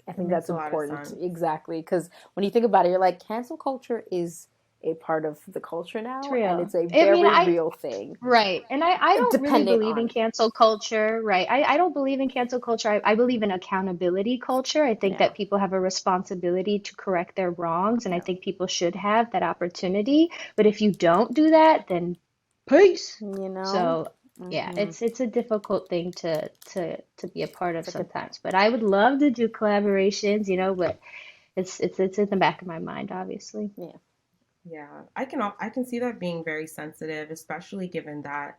I It think makes that's a lot of important. sense. Exactly. Because when you think about it, you're like, cancel culture is a part of the culture It's now, and real. it's a I mean, very real thing, right. And I don't really dependent believe in on. cancel culture, right? I don't believe in cancel culture. I believe in accountability culture. I think Yeah. that people have a responsibility to correct their wrongs, and I Yeah. think people should have that opportunity. But if you don't do that, then peace. You know? So yeah, Hmm. it's a difficult thing to be a part of It's like a, sometimes. But I would love to do collaborations, but it's in the back of my mind, obviously. yeah. Yeah, I can see that being very sensitive, especially given that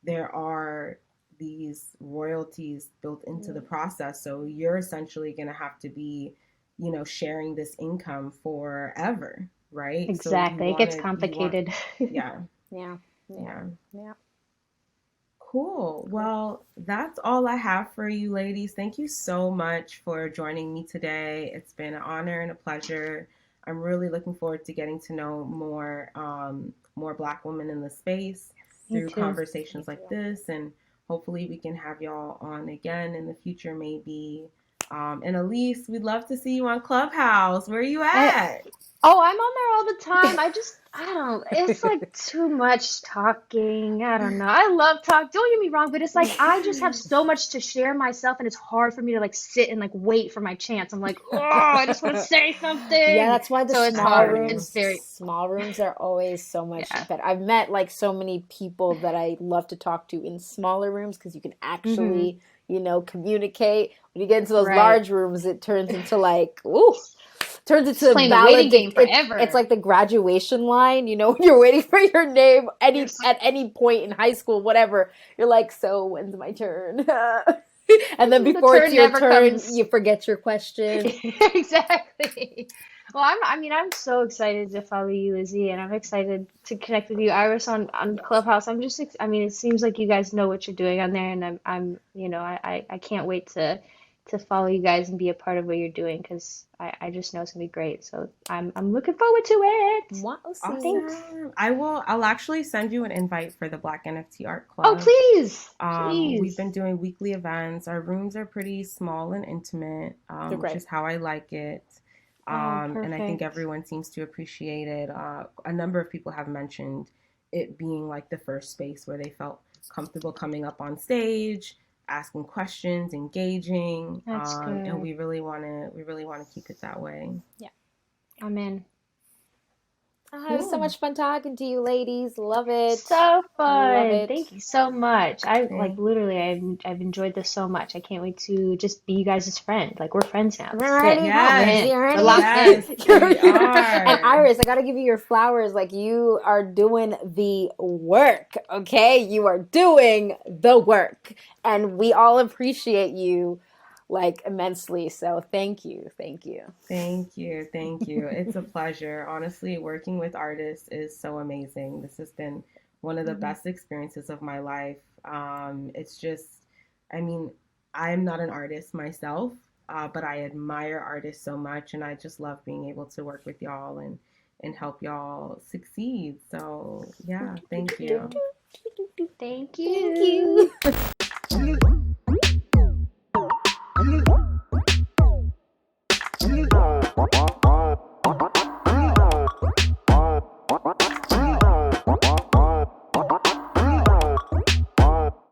there are these royalties built into the Yeah. process. So you're essentially going to have to be, sharing this income forever, right? So Exactly. It gets complicated. yeah, Yeah. Yeah. yeah. Yeah. Cool. Cool. Well, that's all I have for you, ladies. Thank you so much for joining me today. It's been an honor and a pleasure. I'm really looking forward to getting to know more Black women in the space Me through too. Me conversations like too. this, and hopefully we can have y'all on again in the future, maybe. And Elise, we'd love to see you on Clubhouse. Where are you I, at? oh, I'm on there all the time. I don't, it's like too much talking. I don't know. I love talk. Don't get me wrong, but it's like I just have so much to share myself, and it's hard for me to like sit and like wait for my chance. I'm like, oh, I just want to say Yeah, something. that's why the So it's I feel hard. you. It's very, small rooms are always so much yeah. better. I've met like so many people that I love to talk to in smaller rooms because you can Hmm. actually, communicate. When you get into those Right. large rooms, it turns into like, ooh, turns Just into playing the waiting game it's forever. like the graduation line, when you're waiting for your name You're any just like, at any point in high school, whatever. You're like, so when's my turn? And then the before it's turn your never turn, comes. you forget your question. Exactly. Well, I mean, I'm so excited to follow you, Lizzie, and I'm excited to connect with you, Iris, on Yes. Clubhouse. I mean, it seems like you guys know what you're doing on there, and I can't wait to follow you guys and be a part of what you're doing because I just know it's gonna be great. So I'm looking forward to it. Moi aussi. Thanks. Awesome. I'll actually send you an invite for the Black NFT Art Oh, Club. please, We've been please. doing weekly events. Our rooms are pretty small and intimate, They're which great. is how I like it. Oh, And I think perfect. everyone seems to appreciate it. A number of people have mentioned it being like the first space where they felt comfortable coming up on stage, asking questions, engaging, That's and good. we really want to keep it that way. Yeah. I'm in. It was so Cool. much fun talking to you, ladies. Love it. So Love fun. it. Thank you so much. I like Thank literally I've enjoyed this so much. I can't wait to just be you guys' friend. Like we're friends now. This is We're it. already We're friends. Yes, in. You're We're already. locked in. yes, we And are. Iris, I gotta give you your flowers. Like you are doing the work, okay? You are doing the work, and we all appreciate you like immensely. So thank you. Thank you. Thank you. It's a pleasure. Honestly, working with artists is so amazing. This has been one of the best experiences of my life. It's just, I mean, I'm not an artist myself, but I admire artists so much, and I just love being able to work with y'all and help y'all succeed. So yeah, thank you. Thank Thank you. you.